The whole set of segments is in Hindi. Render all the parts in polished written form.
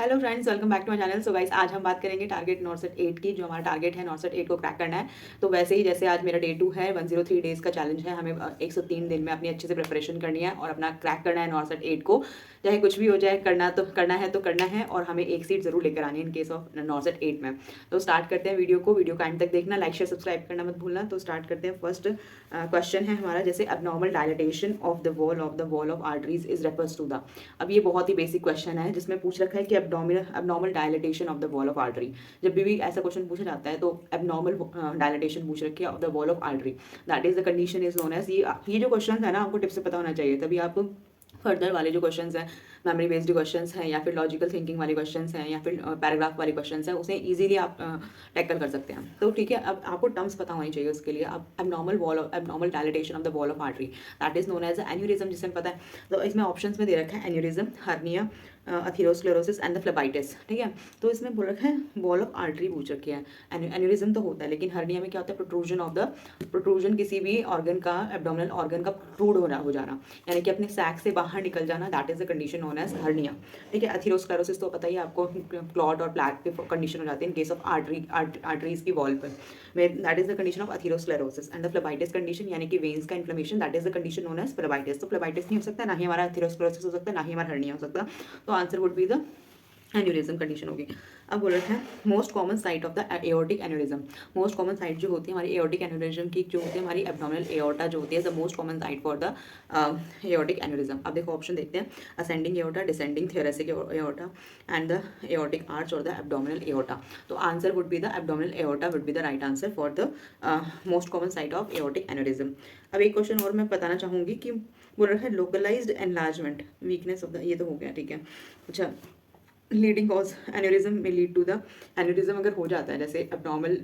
Hello friends, welcome back to my channel. So guys, आज हम बात करेंगे टारगेट नॉर्सेट 8 की। जो हमारा टारगेट है नॉर्सेट 8 को क्रैक करना है। तो वैसे ही जैसे आज मेरा डे 2 है, 103 डेज़ का चैलेंज है। हमें 103 दिन में अपनी अच्छे से प्रिपरेशन करनी है और अपना क्रैक करना है नॉर्सेट 8 को। चाहे कुछ भी हो जाए, करना है और हमें एक सीट ज़रूर लेकर आनी है इन केस ऑफ नॉर्सेट 8 में। तो स्टार्ट करते हैं वीडियो को एंड तक देखना, लाइक शेयर सब्सक्राइब करना मत भूलना। तो स्टार्ट करते हैं। फर्स्ट क्वेश्चन है हमारा, जैसे abnormal dilatation of the wall of arteries is refers to the. अब ये बहुत ही बेसिक क्वेश्चन है जिसमें पूछ रखा है कि abnormal dilatation of the wall of artery. जब भी ऐसा क्वेश्चन पूछा जाता है तो abnormal डायलेटेशन पूछ रखी है of the wall of artery, that is the condition is known as. ये जो क्वेश्चन है ना, आपको टिप से पता होना चाहिए, तभी आप फर्दर वाले जो क्वेश्चंस हैं, मेमोरी बेस्ड क्वेश्चन्स हैं या फिर लॉजिकल थिंकिंग वाले क्वेश्चंस हैं या फिर पैराग्राफ वाले क्वेश्चंस हैं, उसे इजीली आप टैकल कर सकते हैं। तो ठीक है, अब आपको टर्म्स पता होनी चाहिए उसके लिए। अब abnormal dilatation of the wall of artery, that is known as aneurysm, जिसे पता है। तो इसमें ऑप्शंस में दे रखा है aneurysm, hernia, atherosclerosis and the phlebitis. ठीक है, तो इसमें बोल रखा है वॉल ऑफ आर्टरी पूछ रखी है। एन्यूरिज्म तो होता है, लेकिन हर्निया में क्या होता है? प्रोट्रूजन किसी भी ऑर्गन का, एब्डोमिनल ऑर्गन का प्रोट्रूड हो जाना, यानी कि अपने सैक से बाहर निकल जाना, that is the condition known as hernia. ठीक है, अथीरोस्क्लेरोसिस तो पता ही है आपको, क्लॉट और प्लैक की कंडीशन हो जाती है इन केस ऑफ आर्टरीज की वॉल पर, that is the condition of atherosclerosis. And the phlebitis condition, यानी कि वेन्स का inflammation, that is the condition known as phlebitis. तो फ्लेबाइटिस नहीं हो सकता, ना ही हमारा अथीरोस्क्लेरोसिस हो सकता है, ना ही हमारा हर्निया हो सकता। तो answer would be the aneurysm condition होगी। अब बोल रहे हैं most common site of the aortic aneurysm. Most common site जो होती है हमारी एओर्टिक एन्यूरिज्म की, जो होती है हमारी एब्डोमिनल एओर्टा जो होती है, the most common site for the aortic aneurysm. अब देखो ऑप्शन देखते हैं, ascending aorta, descending thoracic aorta and the aortic arch और द एब्डोमिनल एओर्टा। तो answer would be the abdominal aorta would be the right answer for the most common site of aortic aneurysm. अब एक क्वेश्चन और मैं बताना चाहूँगी कि बोल रहा है localized enlargement, weakness of the, ये तो हो गया। ठीक है, अच्छा, लीडिंग कॉज एन्यूरिज्म में लीड टू द, एन्यूरिज्म अगर हो जाता है जैसे abnormal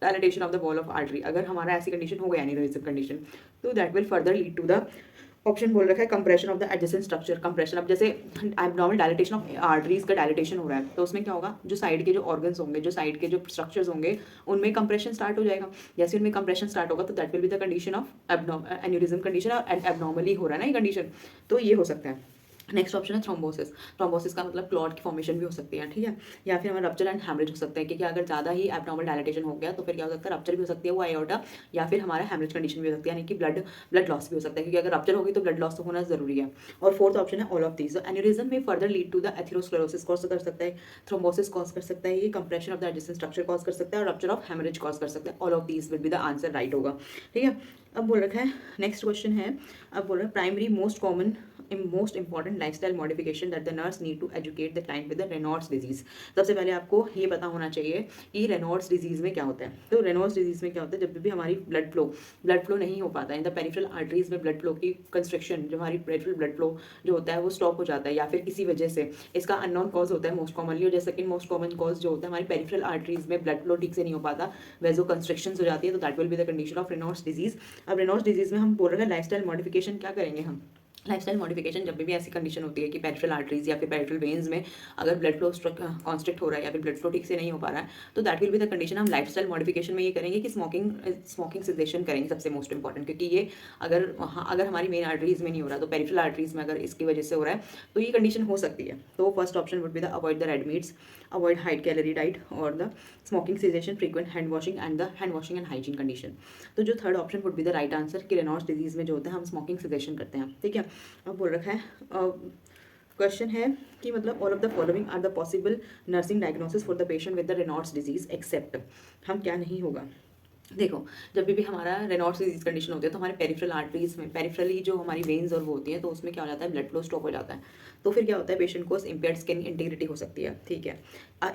dilatation of the wall of artery, अगर हमारा ऐसी कंडीशन हो गया एन्यूरिज्म कंडीशन, तो that will further lead to the, option बोल रखा है compression of the adjacent structure. Compression, अब जैसे एब्नॉर्मल डायलेटेशन ऑफ आर्टरीज का डायलेटेशन हो रहा है, तो उसमें क्या होगा, जो साइड के जो ऑर्गन्स होंगे, जो साइड के जो स्ट्रक्चर्स होंगे, उनमें कंप्रेशन स्टार्ट हो जाएगा। जैसे उनमें कंप्रेशन स्टार्ट होगा तो that will be the condition of aneurysm condition, और एब्नॉर्मली हो रहा है ना ये कंडीशन, तो ये हो सकता है। नेक्स्ट ऑप्शन है थ्रोम्बोसिस। थ्रोम्बोसिस का मतलब क्लॉट की फॉर्मेशन भी हो सकती है। ठीक है, या फिर हमारा रप्चर एंड हैमरेज हो सकता है, क्योंकि अगर ज़्यादा ही एब्नॉर्मल डायलेटेशन हो गया तो फिर क्या हो सकता है, रप्चर भी हो सकती है वो आयोटा, या फिर हमारा हैमरेज कंडीशन भी हो सकती है, यानी कि ब्लड लॉस भी हो सकता है, क्योंकि अगर रप्चर होगी तो ब्लड लॉस तो होना जरूरी है। और फोर्थ ऑप्शन है ऑल ऑफ दीज। एन्यूरिज्म में further lead to the atherosclerosis cause कर सकता है, थ्रोम्बोसिस कॉज कर सकता है, ये compression of the adjacent structure cause कर सकता है, और रप्चर ऑफ हैमरेज कॉज कर सकता है। All of these will be the answer right होगा। ठीक है, अब बोल रखा है नेक्स्ट क्वेश्चन है, अब बोल रहा है primary most important lifestyle modification that the nurse need to educate the client with the Raynaud's disease. सबसे पहले आपको ये पता होना चाहिए कि रेनॉल्ड्स डिजीज में क्या होता है। तो रेनॉल्ड्स डिजीज में क्या होता है, जब भी हमारी ब्लड फ्लो नहीं हो पाता है इन द पेरिफेरल आर्टरीज में, ब्लड फ्लो की कंस्ट्रिक्शन, जो हमारी पेरिफेरल ब्लड फ्लो जो होता है वो स्टॉप हो जाता है, या फिर किसी वजह से, इसका अननोन कॉज होता है मोस्ट कॉमनली, और जैसे कि मोस्ट कॉमन कॉज जो होता है हमारी पेरिफेरल आर्टरीज में ब्लड फ्लो ठीक से नहीं हो पाता, वेजो कंस्ट्रिक्शन हो जाती है, तो that will be the condition of Reynolds disease. अब रेनॉल्ड्स डिजीज में हम बोल रहे हैं लाइफस्टाइल मॉडिफिकेशन क्या करेंगे हम। लाइफस्टाइल मॉडिफिकेशन जब भी ऐसी कंडीशन होती है कि पेरिफेरल आर्टरीज या फिर पेरिफेरल वेन्स में अगर ब्लड फ्लो कॉन्स्ट्रिक्ट हो रहा है या फिर ब्लड फ्लो ठीक से नहीं हो पा रहा है, तो that will be the condition. हम लाइफस्टाइल मॉडिफिकेशन में ये करेंगे कि स्मोकिंग सेसेशन करेंगे, सबसे मोस्ट इंपॉर्टेंट, क्योंकि ये अगर हमारी मेन आर्टरीज में नहीं हो रहा तो पेरिफेरल आर्टरीज में अगर इसकी वजह से हो रहा है तो ये कंडीशन हो सकती है। तो first option would be the avoid the red meats, avoid high calorie diet, और the smoking cessation, frequent hand washing and hygiene condition. तो जो third option would be the right answer कि रेनॉल्ड्स डिजीज में जो होता है हम स्मोकिंग सेसेशन करते हैं। ठीक है, अब बोल रखा है क्वेश्चन है कि मतलब all of the following are the possible nursing diagnosis for the patient with the Raynaud's disease except. हम क्या नहीं होगा, देखो जब भी हमारा रेनॉल्ड्स डिजीज कंडीशन होती है तो हमारे पेरिफेरल आर्टरीज में, पेरिफेरली जो हमारी वेन्स और वो होती है, तो उसमें क्या हो जाता है, ब्लड फ्लो स्टॉप हो जाता है, तो फिर क्या होता है, पेशेंट को इम्पेयर्ड स्किन इंटीग्रिटी हो सकती है। ठीक है,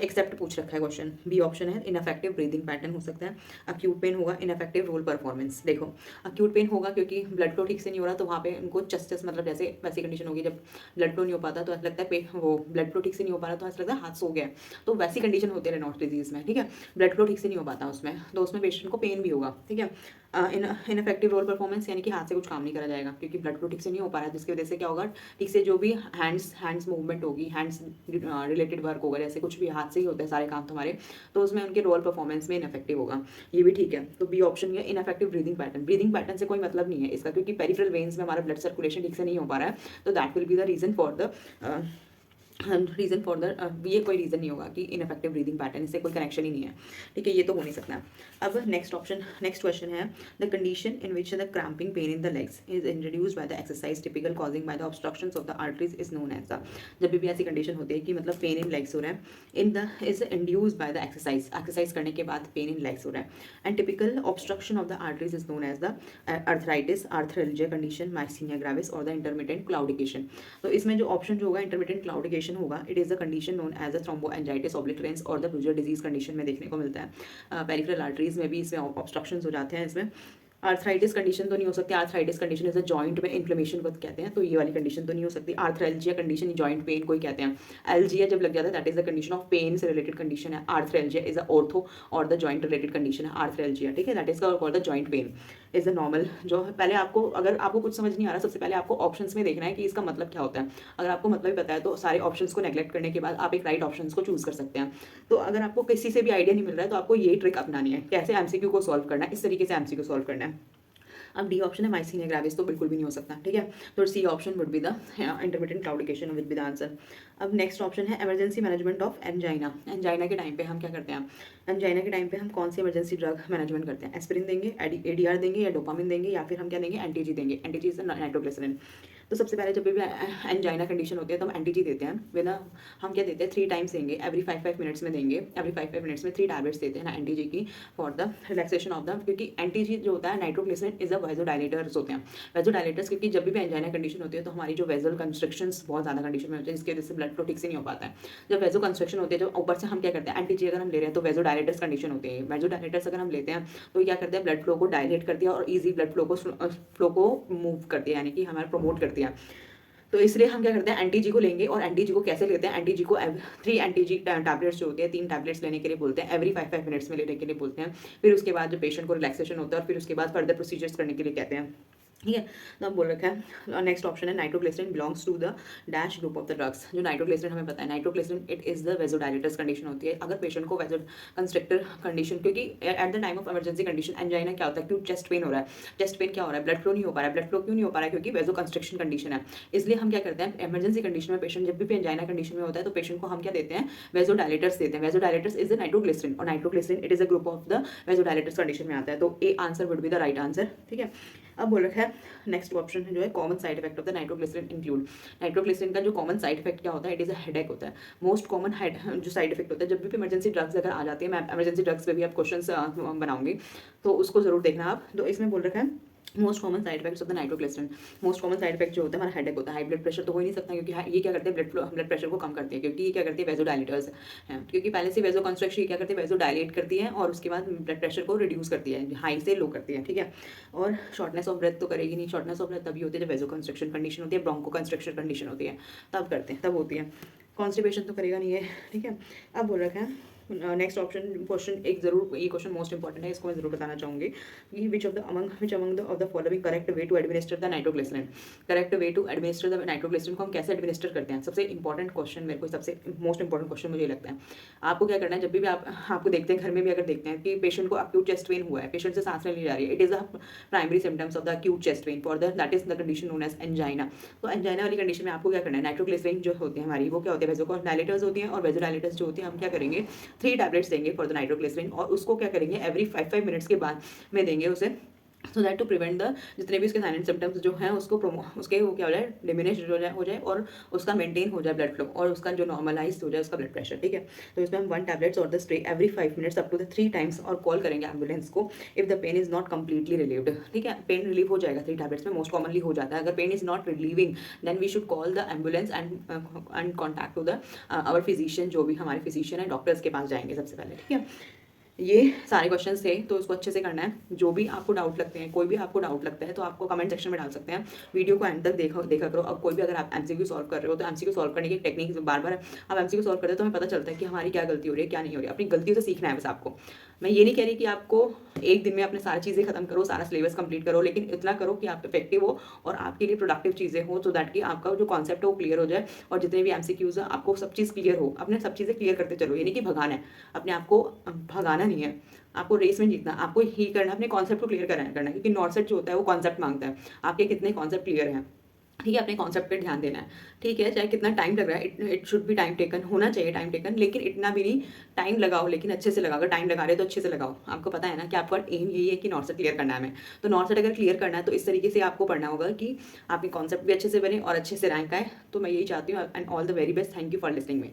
एक्सेप्ट पूछ रखा है क्वेश्चन, बी ऑप्शन है इनफेक्टिव ब्रीदिंग पैटर्न हो सकता है, अक्यूट पेन होगा, इनफेक्टिव रोल परफॉर्मेंस। देखो अक्यूट पेन होगा क्योंकि ब्लड फ्लो ठीक से नहीं हो रहा, तो वहाँ पे उनको चस्टिस, मतलब जैसे वैसी कंडीशन होगी जब ब्लड फ्लो नहीं हो पाता तो ऐसा लगता है वो ब्लड फ्लो ठीक से नहीं हो पा रहा तो ऐसा लगता है हाथ सो गया, तो वैसी कंडीशन होती है रेनॉल्ड्स डिजीज में। ठीक है, ब्लड फ्लो ठीक से नहीं हो पाता उसमें, तो उसमें पेशेंट को पेन भी होगा। ठीक है, इनफेक्टिव रोल परफॉर्मेंस यानी कि हाथ से कुछ काम नहीं करा जाएगा क्योंकि ब्लड फ्लो ठीक से नहीं हो पा रहा है, जिसकी वजह से क्या होगा, ठीक से जो भी हैंड्स मूवमेंट होगी, हैंड्स रिलेटेड वर्क होगा, जैसे कुछ भी हाथ से ही होता है सारे काम तुम्हारे, तो उसमें उनके रोल परफॉर्मेंस में इनफेक्टिव होगा। ये भी ठीक है, तो बी ऑप्शन है इनफेक्टिव ब्रीदिंग पैटर्न से कोई मतलब नहीं है इसका, क्योंकि पेरिफेरल वेन्स में हमारा ब्लड सर्कुलेशन ठीक से नहीं हो पा रहा है, तो that will be the reason for the reason for the ये कोई रीज़न नहीं होगा कि इनफेक्टिव ब्रीदिंग पैटर्न, इससे कोई कनेक्शन ही नहीं है, ठीक है, ये तो हो नहीं सकता। अब नेक्स्ट क्वेश्चन है, the condition in which the cramping pain in the legs is introduced by the exercise typical causing by the obstructions of the arteries is known as the. जब भी ऐसी कंडीशन होती है कि मतलब पेन इन लेग्स हो रहा है, in the is induced by the exercise करने के बाद पेन इन लेग्स हो रहा है, and typical obstruction of the arteries is known as the arthritis, arthralgia condition, myasthenia gravis और द इंटरमिटेंट क्लाउडिकेशन। तो इसमें जो ऑप्शन जो होगा इंटरमिटेंट क्लाउडिकेशन होगा, it is the condition known as a thromboangiitis obliterans और द ब्रूजर डिजीज कंडीशन में देखने को मिलता है। पेरिफेरल आर्टरीज में भी इसमें ऑब्स्ट्रक्शंस हो जाते हैं। इसमें आर्थराइटिस कंडीशन तो नहीं हो सकती, arthritis condition is a joint में इन्फ्लेमेशन को कहते हैं, तो ये वाली कंडीशन तो नहीं हो सकती। आर्थ्रैल्जिया कंडीशन जॉइंट पेन को ही कहते हैं। एल्जिया जब लग जाता है that is the condition of pain से रिलेटेड कंडीशन है। आर्थ्रैल्जिया इज अ ऑर्थो और द जॉइंट रिलेटेड कंडीशन है आर्थ्रैल्जिया, ठीक है, that is called the joint pain is the normal. जो पहले आपको, अगर आपको कुछ समझ नहीं आ रहा, सबसे पहले आपको ऑप्शंस में देखना है कि इसका मतलब क्या होता है। अगर आपको मतलब ही पता है तो सारे ऑप्शंस को नेग्लेक्ट करने के बाद आप एक राइट ऑप्शंस को चूज कर सकते हैं। तो अगर आपको किसी से भी आइडिया नहीं मिल रहा है तो आपको ये ट्रिक अपनानी है, कैसे एमसीक्यू को सॉल्व करना है, इस तरीके से एमसीक्यू सॉल्व करना है। अब डी ऑप्शन है माइस्थीनिया ग्रेविस, तो बिल्कुल भी नहीं हो सकता, ठीक है, तो C option would be the intermittent claudication with be the answer. अब नेक्स्ट ऑप्शन है emergency management of angina. Angina के टाइम पे हम क्या करते हैं, एंजाइना के टाइम पे हम कौन सी इमरजेंसी ड्रग मैनेजमेंट करते हैं, एस्पिरिन देंगे, एडीआर देंगे या डोपामिन देंगे, या फिर हम क्या देंगे, एंटीजी देंगे। एंटीजी इज नाइट्रोग्लिसरिन। तो सबसे पहले जब भी एंजाइना कंडीशन होती है तो हम एंटीजी देते हैं, बिना हम क्या देते हैं 3 टाइम्स देंगे, एवरी 5 मिनट्स में देंगे, एवरी 5 मिनट्स में 3 टैबलेट्स देते हैं ना एंटीजी की, for the relaxation of the, क्योंकि एंटीजी जो होता है नाइट्रोग्लिसरिन इज अ वेजोडाइलेटर्स होते हैं। वेजोडाइलेटर्स क्योंकि जब भी एंजाइना कंडीशन होती है तो हमारी जो वेजल कंस्ट्रक्शंस बहुत ज़्यादा कंडीशन में होती है, जिसकी वजह से ब्लड फ्लो ठीक से नहीं हो पाता है। जब वेजो कंस्ट्रक्शन होती है, जो ऊपर से हम क्या करते हैं, एंटीजी अगर हम ले रहे हैं तो वेजोडाइलेटर्स कंडीशन होती है। वेजोडाइलेटर्स अगर हम लेते हैं तो क्या करते हैं, ब्लड फ्लो को डायलेट कर दिया और ईजी ब्लड फ्लो को मूव कर दिया, यानी कि हमारा प्रमोट कर दिया। तो इसलिए हम क्या करते हैं, एंटीजी को लेंगे, और एंटीजी को कैसे लेते हैं, एंटीजी को 3 एंटीजी टैबलेट्स जो होते हैं, 3 टैबलेट्स लेने के लिए बोलते हैं, एवरी 5 मिनट्स में लेने के लिए बोलते हैं। फिर उसके बाद जो पेशेंट को रिलैक्सेशन होता है और फिर उसके बाद फर्दर प्रोसीजर्स करने के लिए कहते हैं, ठीक है। तो अब बोल रखा है नेक्स्ट ऑप्शन है nitroglycerin belongs to the dash group of the drugs. जो नाइट्रोग्लिसरिन हमें पता है, nitroglycerin it is the vasodilators condition होती है। अगर पेशेंट को वेजो कंस्ट्रिक्टर कंडीशन, क्योंकि at the time of emergency condition angina क्या होता है, क्यों चेस्ट पेन हो रहा है, चेस्ट पेन क्या हो रहा है, ब्लड फ्लो नहीं हो पा रहा है। ब्लड फ्लो क्यों नहीं हो पा रहा है, क्योंकि वेजो कंस्ट्रिक्शन कंडीशन है। इसलिए हम क्या करते हैं, इमरजेंसी कंडीशन में पेशेंट जब भी एंजाइना कंडीशन में होता है तो पेशेंट को हम क्या देते हैं, वेजोडाइलेटर्स देते हैं। वेजोडाइलेटर्स इज द नाइट्रोग्लिसरिन, और nitroglycerin it is a group of the vasodilators condition में आता है, तो A answer would be the right answer, ठीक है। अब बोल रखा है नेक्स्ट ऑप्शन जो है common side effect of the nitroglycerin include. Nitroglycerin का जो कॉमन साइड इफेक्ट क्या होता है, इट इज अ हेडेक होता है। मोस्ट कॉमन हेड जो साइड इफेक्ट होता है जब भी इमरजेंसी ड्रग्स अगर आ जाती है, मैं इमरजेंसी ड्रग्स पे भी आप क्वेश्चन बनाऊंगी तो उसको जरूर देखना आप। तो इसमें बोल रखा है most common side effects of the nitroglycerin. Most common side effect जो होता है हमारा हेडेक होता है। हाई ब्लड प्रेशर तो हो ही नहीं सकता, क्योंकि ये क्या करते हैं, ब्लड प्रेशर को कम करती है, क्योंकि ये क्या करती है, वेजोडाइलेटर्स हैं। क्योंकि पहले से वेजो कंस्ट्रक्शन क्या करती है, वेजो डायलेट करती है और उसके बाद ब्लड प्रेशर को रिड्यूस करती है, हाई से लो करती है, ठीक है। और शॉर्टनेस ऑफ ब्रेथ तो करेगी नहीं, शॉर्टनेस ऑफ ब्रेथ तभी होती है जब वेजो कंस्ट्रक्शन कंडीशन होती है, ब्रोंको कंस्ट्रक्शन कंडीशन होती है, तब करते हैं, तब होती है। कॉन्स्टिपेशन तो करेगा नहीं है, ठीक है। अब बोल रखा है नेक्स्ट ऑप्शन क्वेश्चन एक जरूर, ये क्वेश्चन मोस्ट इंपॉर्टेंट है, इसको मैं जरूर बताना चाहूँगी कि which among the following correct way to administer the nitroglycerin. Correct way to administer the nitroglycerin को हम कैसे एडमिनिस्टर करते हैं, सबसे इंपॉर्टेंट क्वेश्चन, मेरे को सबसे मोस्ट इंपॉर्टेंट क्वेश्चन मुझे लगता है। आपको क्या करना है, जब भी आपको देखते हैं घर में भी अगर देखते हैं कि पेशेंट को अक्यूट चेस्ट पेन हुआ है, पेशेंट से सांस नहीं ली जा रही है, it is the primary symptoms of the acute chest pain, for that is the condition known as angina. तो एंजाइना वाली कंडीशन में आपको क्या करना है, नाइट्रोग्लिसरिन जो होती है हमारी, वो क्या होती है, वेजोडाइलेटर्स होती हैं, और वेजोडाइलेटर्स जो होती है हम क्या करेंगे, 3 टैबलेट्स देंगे फॉर द नाइट्रोग्लिसरिन, और उसको क्या करेंगे एवरी 5 मिनट्स के बाद में देंगे उसे, so that to prevent the जितने भी उसके साइलेंट सिम्टम्स जो हैं उसको उसके वो क्या हो जाए, डिमिनिश हो जाए और उसका मेंटेन हो जाए ब्लड फ्लो, और उसका जो नॉर्मलाइज हो जाए उसका ब्लड प्रेशर, ठीक है। तो इसमें हम 1 टैबलेट्स और the spray every 5 minutes up to the 3 times, और कॉल करेंगे एम्बुलेंस को if the pain is not completely relieved, ठीक है। पेन रिलीव हो जाएगा 3 टैबलेट्स में, मोस्ट कॉमनली हो जाता है। अगर pain is not relieving then we should call the ambulance and contact to the our physician, जो भी हमारे फिजिशियन है, डॉक्टर्स के पास जाएंगे सबसे पहले, ठीक है। ये सारे क्वेश्चंस थे, तो इसको अच्छे से करना है। जो भी आपको डाउट लगते हैं, कोई भी आपको डाउट लगता है तो आपको कमेंट सेक्शन में डाल सकते हैं। वीडियो को एंड तक देखा करो। अब कोई भी अगर आप एमसीक्यू सॉल्व कर रहे हो तो एमसीक्यू सॉल्व करने की टेक्निक बार बार आप एमसीक्यू सॉल्व करते हो तो हमें पता चलता है कि हमारी क्या गलती हो रही है, क्या नहीं हो रही है। अपनी गलतियों से सीखना है बस आपको। मैं ये नहीं कह रही कि आपको एक दिन में अपने सारी चीज़ें खत्म करो, सारा सिलेबस कंप्लीट करो, लेकिन इतना करो कि आप इफेक्टिव हो और आपके लिए प्रोडक्टिव चीज़ें हो, सो दैट कि आपका जो कॉन्सेप्ट है वो क्लियर हो जाए, और जितने भी एमसीक्यूज है आपको सब चीज़ क्लियर हो। अपने सब चीज़ें क्लियर करते चलो, ये नहीं कि भगाना है, अपने आप को भगाना नहीं है, आपको रेस में जीतना, आपको ही करना, अपने कॉन्सेप्ट को क्लियर करना है, क्योंकि नॉर्सेट जो होता है वो कॉन्सेप्ट मांगता है, आपके कितने कॉन्सेप्ट क्लियर हैं। ठीक है, अपने कॉन्सेप्ट पे ध्यान देना है, ठीक है? चाहे कितना टाइम लग रहा है, it it should be time taken, होना चाहिए टाइम टेकन, लेकिन इतना भी नहीं। टाइम लगाओ लेकिन अच्छे से लगाओ, अगर टाइम लगा रहे हो तो अच्छे से लगाओ। आपको पता है ना कि आपका एम यही है कि नॉर्थ क्लियर करना है हमें, तो नॉर्थ अगर क्लियर करना है तो इस तरीके से आपको पढ़ना होगा कि आपके कॉन्सेप्ट भी अच्छे से बने और अच्छे से रैंक आए। तो मैं यही चाहती हूँ, and all the very best, thank you for listening me.